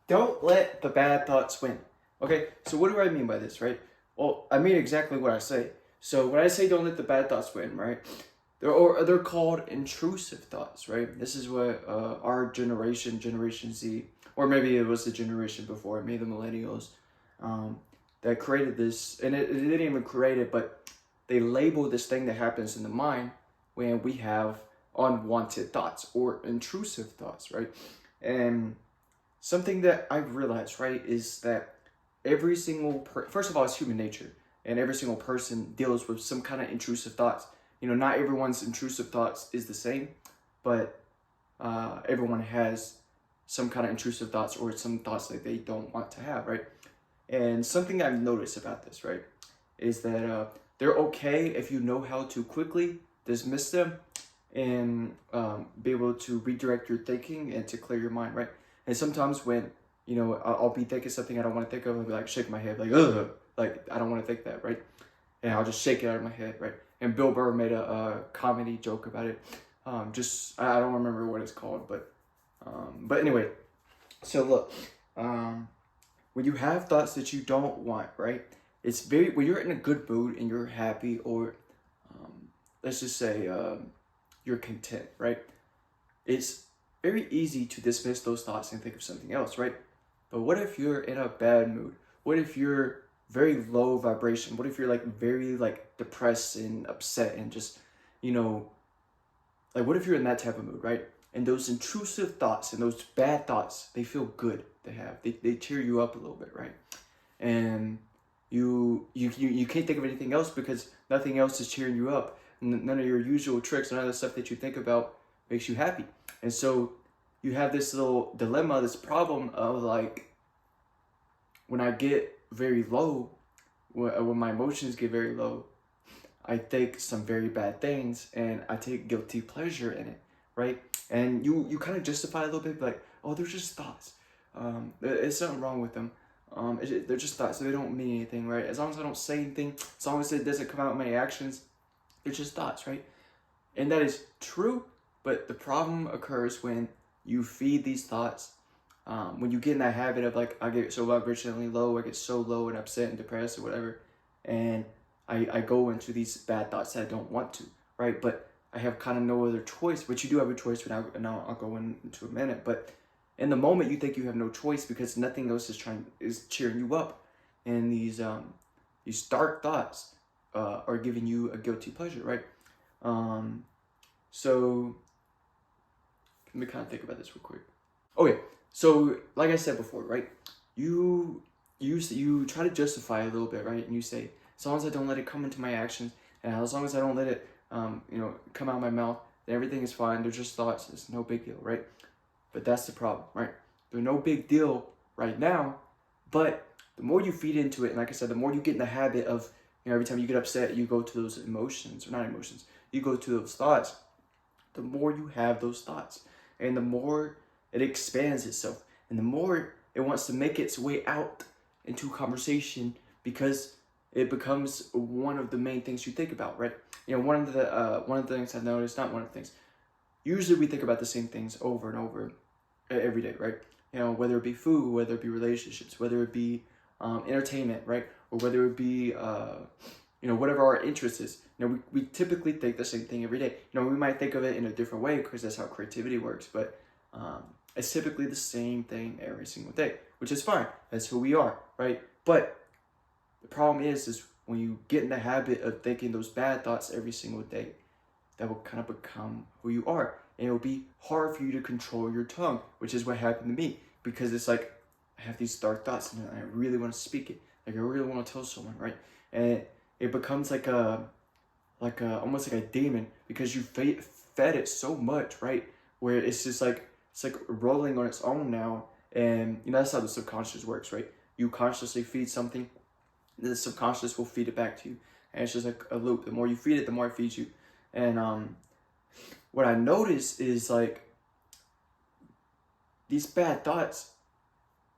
don't let the bad thoughts win. Okay, so what do I mean by this, right? Well, I mean exactly what I say. So when I say don't let the bad thoughts win, right? They're called intrusive thoughts, right? This is what our generation, Generation Z, or maybe it was the generation before, maybe the millennials, um, that created this, and it didn't even create it, but they label this thing that happens in the mind when we have unwanted thoughts or intrusive thoughts, right? And something that I've realized, right, is that first of all, it's human nature, and every single person deals with some kind of intrusive thoughts. Not everyone's intrusive thoughts is the same, but everyone has some kind of intrusive thoughts or some thoughts that they don't want to have, right? And something I've noticed about this, right, is that they're okay if you know how to quickly dismiss them and be able to redirect your thinking and to clear your mind, right? And sometimes when I'll be thinking something I don't want to think of, I'll be like shake my head, like ugh, like I don't want to think that, right? And I'll just shake it out of my head, right? And Bill Burr made a comedy joke about it. Just I don't remember what it's called, but anyway. So look, when you have thoughts that you don't want, right? It's very when you're in a good mood and you're happy, or let's just say you're content, right? It's very easy to dismiss those thoughts and think of something else, right? But what if you're in a bad mood? What if you're very low vibration? What if you're like very like depressed and upset and just, you know, like what if you're in that type of mood, right? And those intrusive thoughts and those bad thoughts, they feel good to have. They cheer you up a little bit, right? And you can't think of anything else because nothing else is cheering you up. None of your usual tricks, none of the stuff that you think about makes you happy. And so you have this little dilemma, this problem of like when I get very low, when my emotions get very low, I think some very bad things and I take guilty pleasure in it, right? And you kind of justify a little bit, like, oh, they're just thoughts. There's something wrong with them. They're just thoughts, so they don't mean anything, right? As long as I don't say anything, as long as it doesn't come out in my actions, they're just thoughts, right? And that is true, but the problem occurs when you feed these thoughts. When you get in that habit of like, I get so vibrationally low, I get so low and upset and depressed or whatever, and I go into these bad thoughts that I don't want to, right? But I have kind of no other choice, but you do have a choice, and I'll go into a minute. But in the moment, you think you have no choice because nothing else is cheering you up, and these dark thoughts are giving you a guilty pleasure, right? Um, so let me kind of think about this real quick. Okay, so like I said before, right? You try to justify a little bit, right? And you say, as long as I don't let it come into my actions, and as long as I don't let it, come out of my mouth, then everything is fine. They're just thoughts. It's no big deal, right? But that's the problem, right? They're no big deal right now, but the more you feed into it, and like I said, the more you get in the habit of, every time you get upset, you go to those emotions, or not emotions, you go to those thoughts, the more you have those thoughts, and the more it expands itself, and the more it wants to make its way out into conversation because it becomes one of the main things you think about, right? One of the things I've noticed, not one of the things, usually we think about the same things over and over every day, right? Whether it be food, whether it be relationships, whether it be entertainment, right? Or whether it be, whatever our interest is. We typically think the same thing every day. We might think of it in a different way because that's how creativity works, but it's typically the same thing every single day, which is fine. That's who we are, right? But the problem is when you get in the habit of thinking those bad thoughts every single day, that will kind of become who you are. And it'll be hard for you to control your tongue, which is what happened to me. Because it's like, I have these dark thoughts and I really want to speak it. Like I really want to tell someone, right? And it becomes almost like a demon because you fed it so much, right? Where it's like rolling on its own now. And that's how the subconscious works, right? You consciously feed something, the subconscious will feed it back to you. And it's just like a loop. The more you feed it, the more it feeds you. And what I noticed is like these bad thoughts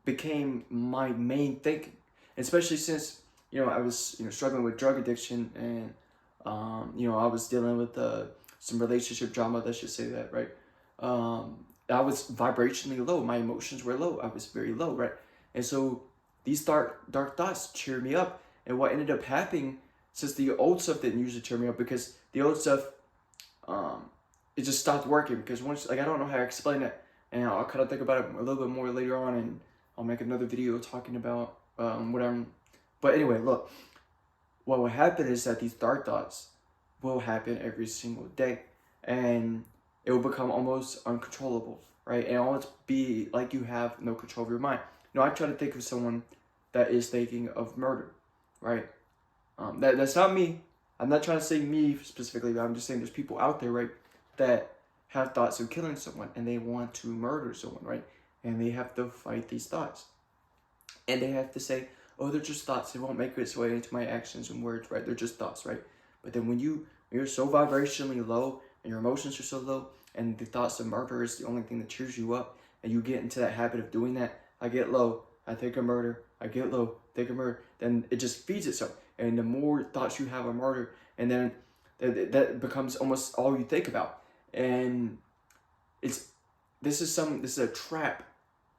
became my main thinking, especially since I was struggling with drug addiction and I was dealing with some relationship drama. Let's just say that, right? I was vibrationally low. My emotions were low. I was very low, right? And so these dark thoughts cheered me up. And what ended up happening, since the old stuff didn't usually cheer me up, because the old stuff, it just stopped working. Because once, like, I don't know how to explain it, and I'll kind of think about it a little bit more later on, and I'll make another video talking about what I'm. But anyway, look, what will happen is that these dark thoughts will happen every single day, and it will become almost uncontrollable, right? And almost be like you have no control of your mind. You know, I try to think of someone that is thinking of murder, right? That's not me. I'm not trying to say me specifically, but I'm just saying there's people out there, right, that have thoughts of killing someone and they want to murder someone, right? And they have to fight these thoughts. And they have to say, oh, they're just thoughts. They won't make its way into my actions and words, right? They're just thoughts, right? But then when you're so vibrationally low and your emotions are so low and the thoughts of murder is the only thing that cheers you up, and you get into that habit of doing that, I get low, I think of murder, I get low, think of murder, then it just feeds itself. And the more thoughts you have of murder, and then that becomes almost all you think about. And this is a trap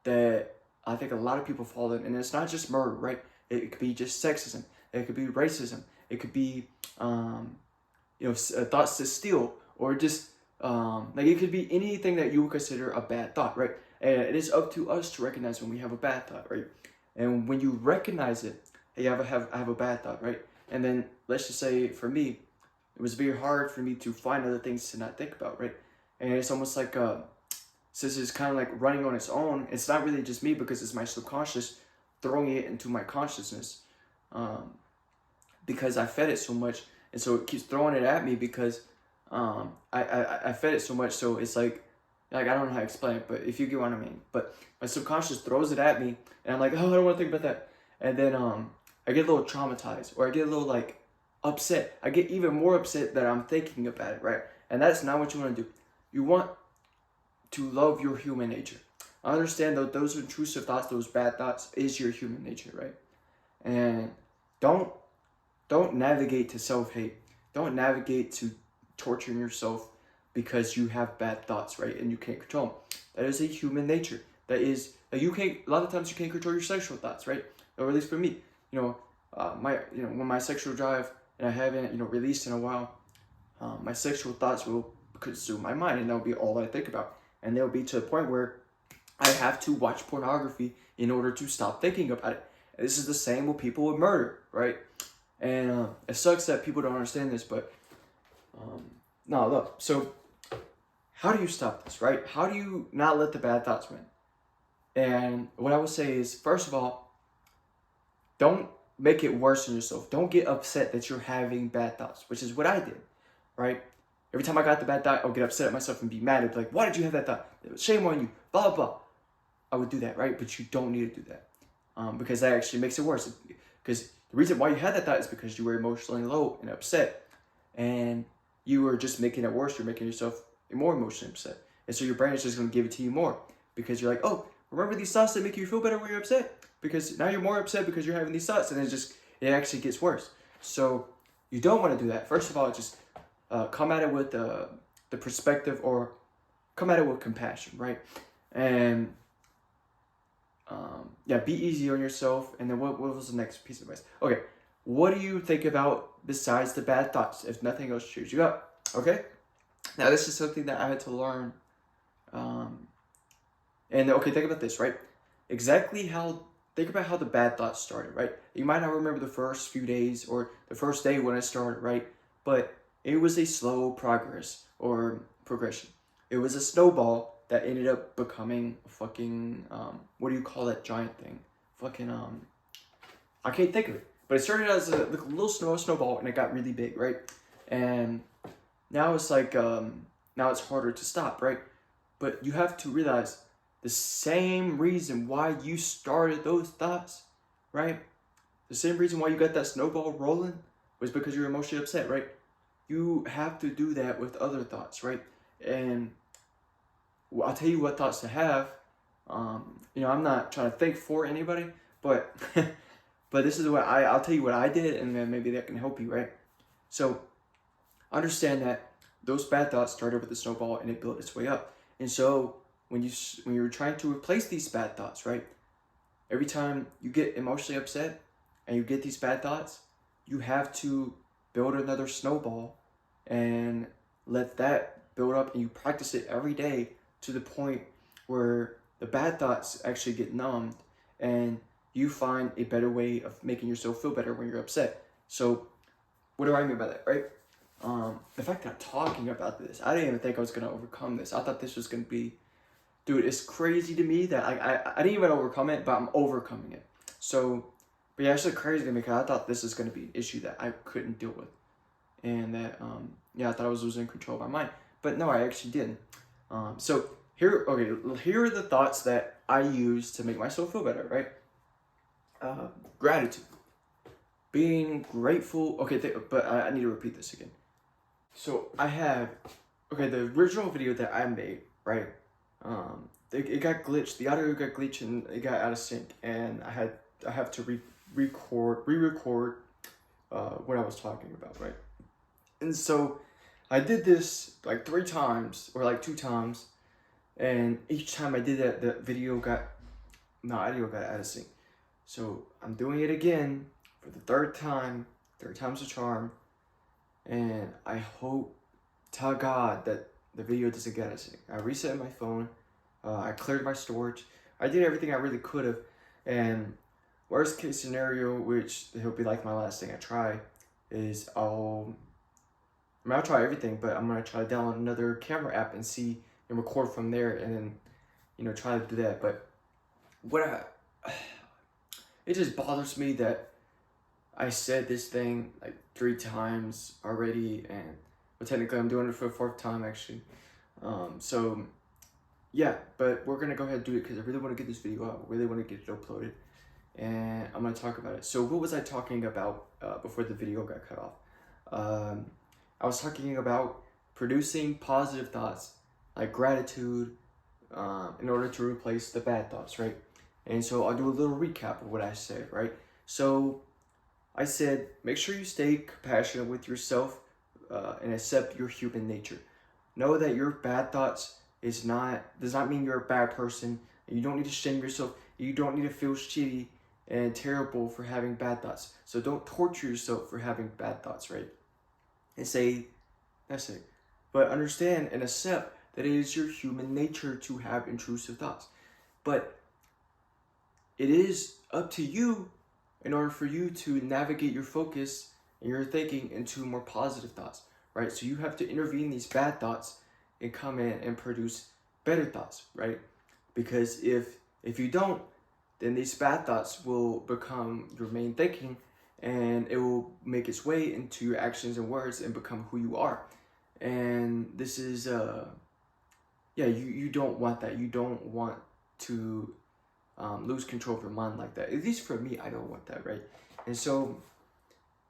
that I think a lot of people fall in. And it's not just murder, right? It could be just sexism, it could be racism, it could be thoughts to steal, or just like it could be anything that you would consider a bad thought, right? And it is up to us to recognize when we have a bad thought, right? And when you recognize it, hey, I have a bad thought, right? And then let's just say for me, it was very hard for me to find other things to not think about, right? And it's almost like since it's kind of like running on its own, it's not really just me, because it's my subconscious throwing it into my consciousness, because I fed it so much, and so it keeps throwing it at me because I fed it so much. So it's like I don't know how to explain it, but if you get what I mean. But my subconscious throws it at me, and I'm like, oh, I don't want to think about that. And then I get a little traumatized, or I get a little like upset. I get even more upset that I'm thinking about it, right? And that's not what you want to do. You want to love your human nature. I understand that those intrusive thoughts, those bad thoughts, is your human nature, right? And don't navigate to self-hate. Don't navigate to torturing yourself because you have bad thoughts, right? And you can't control them. That is a human nature. That is, you can't, a lot of times you can't control your sexual thoughts, right? Or at least for me, when my sexual drive, and I haven't, released in a while, my sexual thoughts will consume my mind, and that'll be all I think about. And they'll be to the point where I have to watch pornography in order to stop thinking about it. And this is the same with people with murder, right? And it sucks that people don't understand this, but no, look. So how do you stop this, right? How do you not let the bad thoughts win? And what I would say is, first of all, don't make it worse on yourself. Don't get upset that you're having bad thoughts, which is what I did, right? Every time I got the bad thought, I would get upset at myself and be mad. I'd be like, why did you have that thought? Shame on you, blah, blah, blah. I would do that, right? But you don't need to do that, because that actually makes it worse. Because the reason why you had that thought is because you were emotionally low and upset, and you were just making it worse. You're making yourself more emotionally upset. And so your brain is just going to give it to you more, because you're like, oh, remember these thoughts that make you feel better when you're upset? Because now you're more upset because you're having these thoughts, and it actually gets worse. So you don't want to do that. First of all, just come at it with the perspective, or come at it with compassion, right? And be easy on yourself. And then what was the next piece of advice? Okay, what do you think about besides the bad thoughts, if nothing else cheers you up? Okay, now this is something that I had to learn. And okay, think about this, right? Think about how the bad thoughts started, right? You might not remember the first few days or the first day when it started, right? But it was a slow progress or progression. It was a snowball that ended up becoming a fucking, what do you call that giant thing? Fucking, I can't think of it. But it started as a little snowball, and it got really big, right? And now it's like, now it's harder to stop, right? But you have to realize the same reason why you started those thoughts, right? The same reason why you got that snowball rolling was because you're emotionally upset, right? You have to do that with other thoughts, right? And I'll tell you what thoughts to have. I'm not trying to think for anybody, but but this is what I'll tell you what I did, and then maybe that can help you, right? So understand that those bad thoughts started with the snowball, and it built its way up. And so when you're trying to replace these bad thoughts, right? Every time you get emotionally upset and you get these bad thoughts, you have to build another snowball and let that build up, and you practice it every day to the point where the bad thoughts actually get numbed and you find a better way of making yourself feel better when you're upset. So what do I mean by that, right? The fact that I'm talking about this, I didn't even think I was gonna overcome this. I thought this was gonna be, dude, it's crazy to me that I didn't even overcome it, but I'm overcoming it. So, but yeah, it's just crazy to me because I thought this was gonna be an issue that I couldn't deal with, and that yeah, I thought I was losing control of my mind, but no, I actually didn't. So here, okay, here are the thoughts that I use to make myself feel better, right? Gratitude, being grateful. Okay, but I need to repeat this again. So I have, okay, the original video that I made, right? It got glitched. The audio got glitched and it got out of sync, and I have to re-record what I was talking about, right? And so I did this like 3 times or like 2 times, and each time I did that, the audio got out of sync. So I'm doing it again for the 3rd time. 3rd time's a charm, and I hope to God that the video doesn't get out of sync. I reset my phone. I cleared my storage. I did everything I really could have, and worst case scenario, which it'll be like my last thing I try, is I'll try everything, but I'm gonna try to download another camera app and see and record from there, and then try to do that. But it just bothers me that I said this thing like 3 times already, and but technically I'm doing it for the 4th time actually. So yeah, but we're gonna go ahead and do it because I really want to get this video out. I really want to get it uploaded, and I'm gonna talk about it. So what was I talking about before the video got cut off? I was talking about producing positive thoughts like gratitude in order to replace the bad thoughts, right? And so I'll do a little recap of what I said, right? So I said, make sure you stay compassionate with yourself and accept your human nature. Know that your bad thoughts does not mean you're a bad person. You don't need to shame yourself. You don't need to feel shitty and terrible for having bad thoughts. So don't torture yourself for having bad thoughts, right? And say, that's it. But understand and accept that it is your human nature to have intrusive thoughts. But it is up to you in order for you to navigate your focus and your thinking into more positive thoughts, right? So you have to intervene these bad thoughts and come in and produce better thoughts, right? Because if you don't, then these bad thoughts will become your main thinking, and it will make its way into your actions and words and become who you are. And this is yeah, you don't want that. You don't want to lose control of your mind like that. At least for me, I don't want that, right? And so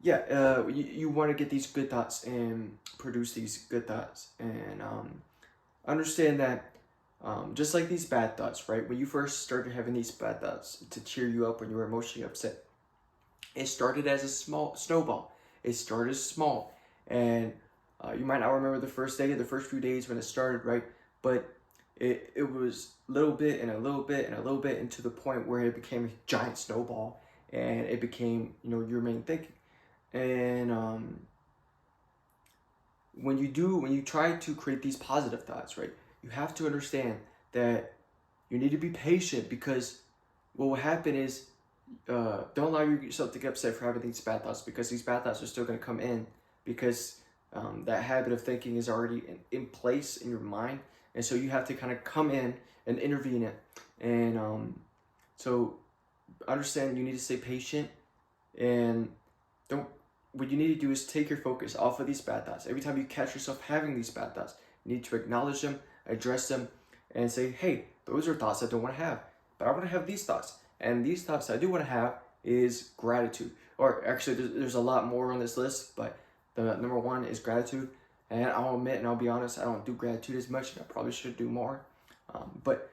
yeah, you want to get these good thoughts and produce these good thoughts, and understand that just like these bad thoughts, right? When you first started having these bad thoughts to cheer you up when you were emotionally upset, it started as a small snowball. It started small, and you might not remember the first day or the first few days when it started, right? But it was a little bit and a little bit and a little bit, into the point where it became a giant snowball, and it became your main thinking. And when you try to create these positive thoughts, right, you have to understand that you need to be patient, because what will happen is don't allow yourself to get upset for having these bad thoughts, because these bad thoughts are still going to come in, because that habit of thinking is already in place in your mind, and so you have to kind of come in and intervene it. And so understand you need to stay patient, and don't. What you need to do is take your focus off of these bad thoughts. Every time you catch yourself having these bad thoughts, you need to acknowledge them, address them, and say, hey, those are thoughts I don't want to have, but I want to have these thoughts. And these thoughts I do want to have is gratitude. Or actually, there's a lot more on this list, but the number 1 is gratitude. And I'll admit, and I'll be honest, I don't do gratitude as much, and I probably should do more. But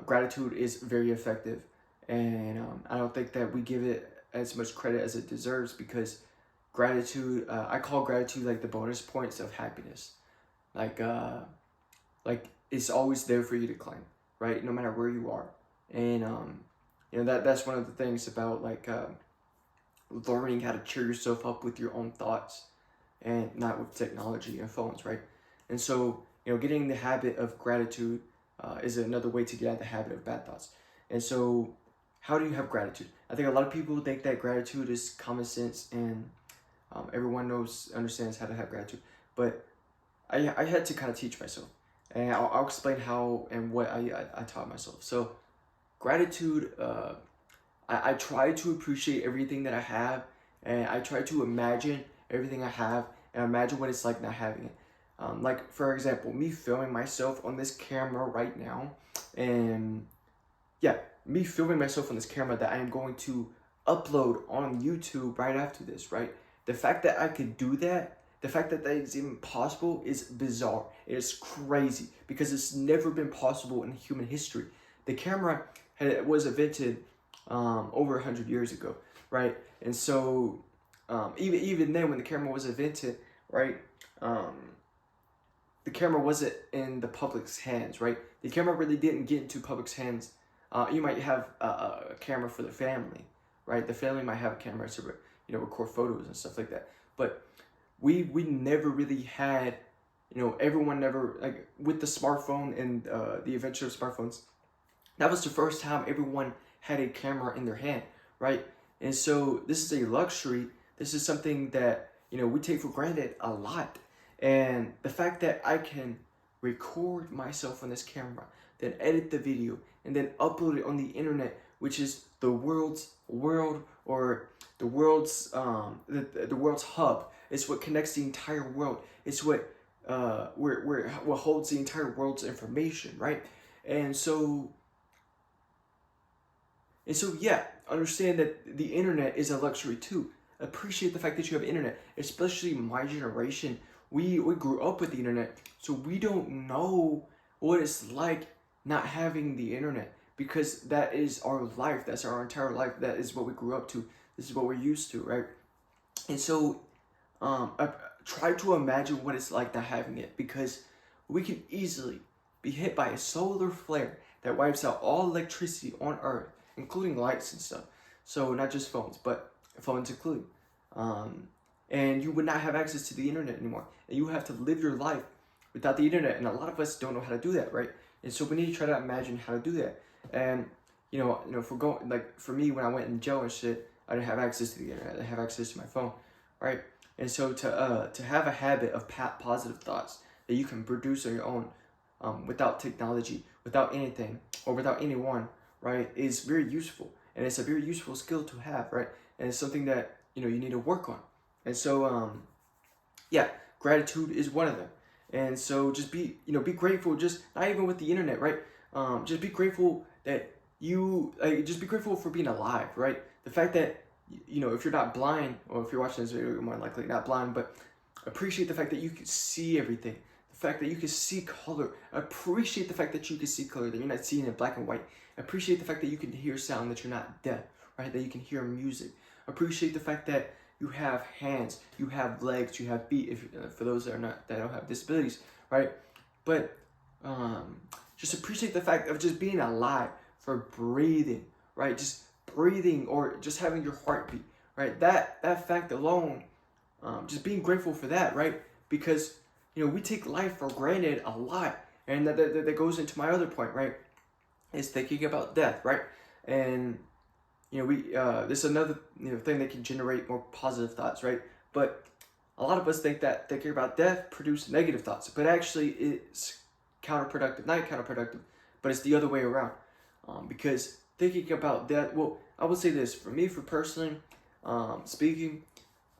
gratitude is very effective, and I don't think that we give it as much credit as it deserves, because gratitude, I call gratitude like the bonus points of happiness. Like it's always there for you to claim. right? No matter where you are. And that's one of the things about like learning how to cheer yourself up with your own thoughts and not with technology and phones, right? And so, getting the habit of gratitude is another way to get out of the habit of bad thoughts. And so, how do you have gratitude? I think a lot of people think that gratitude is common sense and everyone understands how to have gratitude. But I had to kind of teach myself. And I'll explain how and what I taught myself. So, gratitude, I try to appreciate everything that I have, and I try to imagine everything I have and imagine what it's like not having it. Like, for example, me filming myself on this camera right now, and yeah, me filming myself on this camera that I am going to upload on YouTube right after this, right? The fact that I could do that, the fact that that is even possible is bizarre. It is crazy because it's never been possible in human history. The camera was invented over 100 years ago, right? And so even then, when the camera was invented, right, the camera wasn't in the public's hands, right? The camera really didn't get into public's hands. You might have a camera for the family, right? The family might have a camera to record photos and stuff like that. But we never really had, everyone never, like with the smartphone and the invention of smartphones, that was the first time everyone had a camera in their hand, right? And so this is a luxury. This is something that, we take for granted a lot. And the fact that I can record myself on this camera, then edit the video, and then upload it on the internet, which is the world's the world's hub. It's what connects the entire world. It's what what holds the entire world's information, right? And so yeah, understand that the internet is a luxury too. Appreciate the fact that you have internet, especially my generation. We grew up with the internet, so we don't know what it's like not having the internet, because that is our life. That's our entire life. That is what we grew up to. This is what we're used to, right? And so try to imagine what it's like not having it, because we can easily be hit by a solar flare that wipes out all electricity on Earth, including lights and stuff. So not just phones, but phones included. And you would not have access to the internet anymore. And you have to live your life without the internet. And a lot of us don't know how to do that, right? And so we need to try to imagine how to do that. And if we're going, like for me, when I went in jail and shit, I didn't have access to the internet. I didn't have access to my phone, right? And so to have a habit of positive thoughts that you can produce on your own, without technology, without anything, or without anyone, right, is very useful. And it's a very useful skill to have, right? And it's something that, you need to work on. And so, yeah, gratitude is one of them. And so just be grateful, just not even with the internet, right? Just be grateful that just be grateful for being alive, right? The fact that, if you're not blind, or if you're watching this video, you're more likely not blind, but appreciate the fact that you can see everything. The fact that you can see color. Appreciate the fact that you can see color, that you're not seeing it black and white. Appreciate the fact that you can hear sound, that you're not deaf, right? That you can hear music. Appreciate the fact that you have hands, you have legs, you have feet, for those that don't have disabilities, right? But just appreciate the fact of just being alive, for breathing, right? Just breathing, or just having your heartbeat, right? That fact alone, just being grateful for that, right? Because we take life for granted a lot, and that goes into my other point, right? Is thinking about death, right? And this is another thing that can generate more positive thoughts, right? But a lot of us think that thinking about death produces negative thoughts, but actually it's counterproductive. Not counterproductive, but it's the other way around. Because thinking about death, well, I would say this, for me, for personally speaking,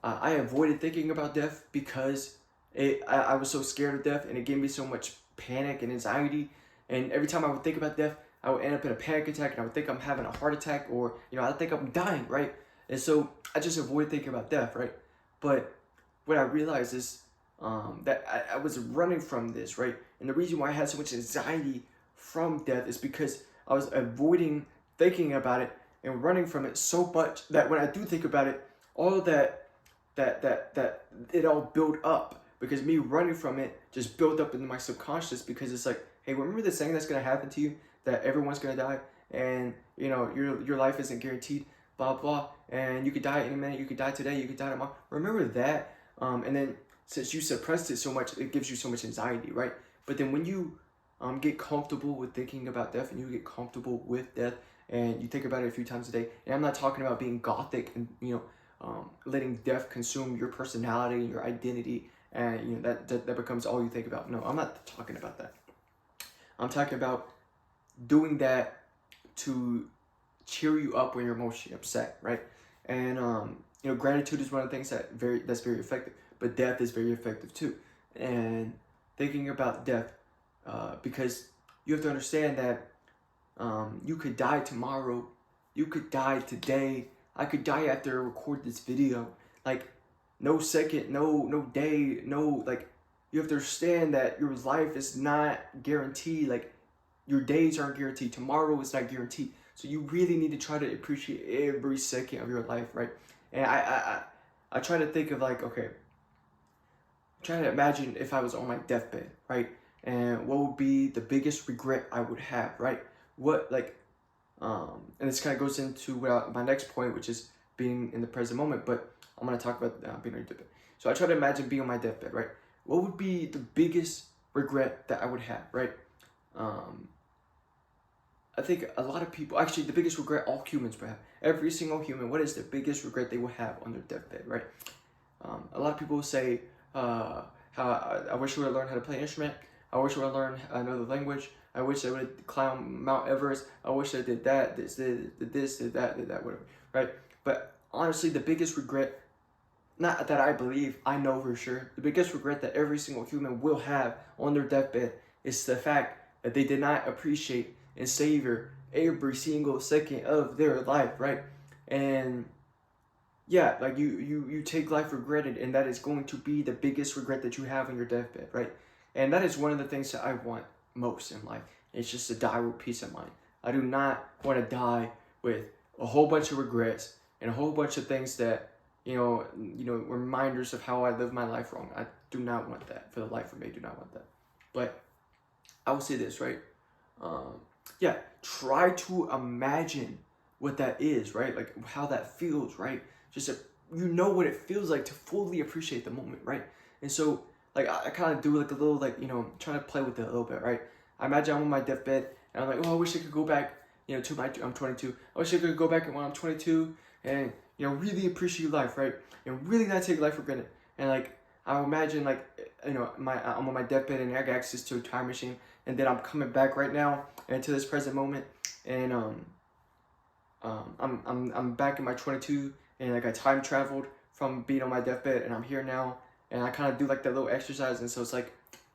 I avoided thinking about death because I was so scared of death, and it gave me so much panic and anxiety. And every time I would think about death, I would end up in a panic attack, and I would think I'm having a heart attack, or I think I'm dying, right? And so I just avoid thinking about death, right? But what I realized is that I was running from this, right? And the reason why I had so much anxiety from death is because I was avoiding thinking about it and running from it so much that when I do think about it, all that it all built up, because me running from it just built up into my subconscious, because it's like, hey, remember this thing that's gonna happen to you? that everyone's gonna die, and you know your life isn't guaranteed, blah blah, and you could die any minute, you could die today, you could die tomorrow. Remember that, and then since you suppressed it so much, it gives you so much anxiety, right? But then when you get comfortable with thinking about death, and you get comfortable with death, and you think about it a few times a day, and I'm not talking about being gothic and letting death consume your personality and your identity, and you know that becomes all you think about. No, I'm not talking about that. I'm talking about doing that to cheer you up when you're emotionally upset, right? And you know, gratitude is one of the things that's very effective, but death is very effective too. And thinking about death, because you have to understand that you could die tomorrow, you could die today. I could die after I record this video. Like, no second, no day, no, like, you have to understand that your life is not guaranteed. Like, your days aren't guaranteed. Tomorrow is not guaranteed. So you really need to try to appreciate every second of your life, right? And I try to think of, like, okay, trying to imagine if I was on my deathbed, right? And what would be the biggest regret I would have, right? What, like, and this kind of goes into my next point, which is being in the present moment, but I'm going to talk about being on your deathbed. So I try to imagine being on my deathbed, right? What would be the biggest regret that I would have, right? I think a lot of people, actually the biggest regret all humans would have, every single human, what is the biggest regret they will have on their deathbed, right? A lot of people say, how I wish I would have learned how to play an instrument. I wish I would have learned another language. I wish I would have climbed Mount Everest. I wish I did that, did that, whatever, right? But honestly, the biggest regret, not that I believe, I know for sure, the biggest regret that every single human will have on their deathbed is the fact that they did not appreciate and savor every single second of their life, right? And yeah, like you take life for granted, and that is going to be the biggest regret that you have on your deathbed, right? And that is one of the things that I want most in life. It's just to die with peace of mind. I do not want to die with a whole bunch of regrets and a whole bunch of things that reminders of how I lived my life wrong. I do not want that for the life of me. I do not want that. But I will say this, right? Yeah, try to imagine what that is, right? Like how that feels, right? Just you know what it feels like to fully appreciate the moment, right? And so, like, I kind of do like a little, like, trying to play with it a little bit, right? I imagine I'm on my deathbed and I'm like, oh, I wish I could go back, I'm 22. I wish I could go back when I'm 22 and, really appreciate life, right? And really not take life for granted. And like, I imagine, like, I'm on my deathbed and I got access to a time machine, and then I'm coming back right now into this present moment, and I'm back in my 22, and like I time traveled from being on my deathbed, and I'm here now, and I kind of do like that little exercise, and so it's like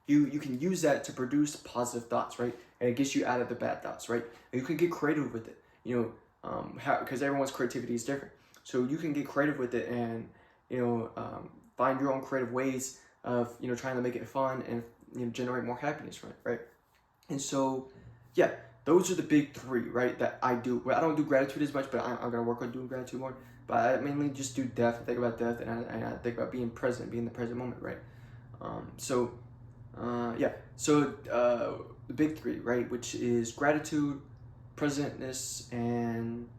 you can use that to produce positive thoughts, right? And it gets you out of the bad thoughts, right? And you can get creative with it, because everyone's creativity is different, so you can get creative with it, and find your own creative ways of trying to make it fun and generate more happiness from it, right? And so, yeah, those are the big three, right, that I do. Well, I don't do gratitude as much, but I'm going to work on doing gratitude more. But I mainly just do death. I think about death, and I think about being present, being in the present moment, right? So the big three, right, which is gratitude, presentness, and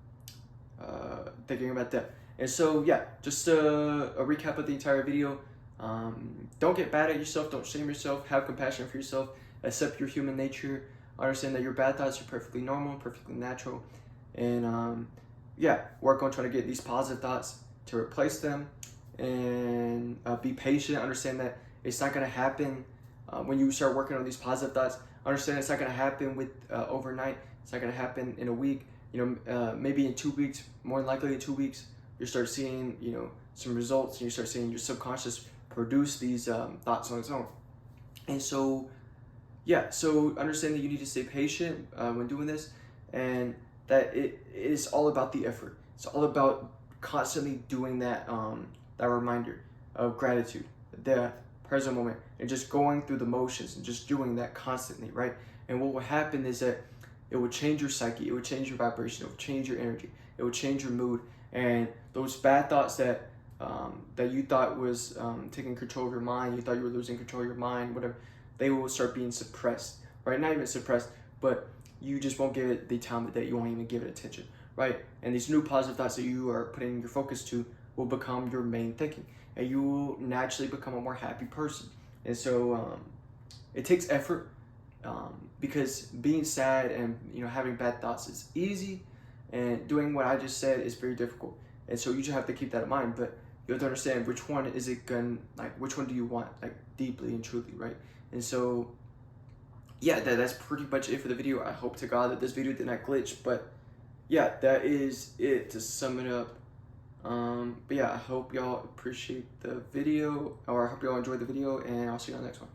thinking about death. And so, yeah, just a recap of the entire video. Don't get bad at yourself. Don't shame yourself. Have compassion for yourself. Accept your human nature. Understand that your bad thoughts are perfectly normal, perfectly natural. And work on trying to get these positive thoughts to replace them. And be patient. Understand that it's not going to happen when you start working on these positive thoughts. Understand it's not going to happen with overnight. It's not going to happen in a week. Maybe in 2 weeks, more than likely in 2 weeks, you start seeing, some results, and you start seeing your subconscious produce these thoughts on its own. And so, so understand that you need to stay patient when doing this, and that it is all about the effort. It's all about constantly doing that that reminder of gratitude, the present moment, and just going through the motions and just doing that constantly, right? And what will happen is that it will change your psyche, it will change your vibration, it will change your energy, it will change your mood, and those bad thoughts that you thought was taking control of your mind, you thought you were losing control of your mind, whatever, they will start being suppressed, right? Not even suppressed, but you just won't give it the time of day. You won't even give it attention, right? And these new positive thoughts that you are putting your focus to will become your main thinking, and you will naturally become a more happy person. And so it takes effort, because being sad and having bad thoughts is easy, and doing what I just said is very difficult. And so you just have to keep that in mind. But you have to understand which one is it going, like which one do you want, like deeply and truly, right? And so yeah, that's pretty much it for the video. I hope to God that this video did not glitch, but yeah, that is it to sum it up. But yeah, I hope y'all appreciate the video, or I hope y'all enjoyed the video, and I'll see you on the next one.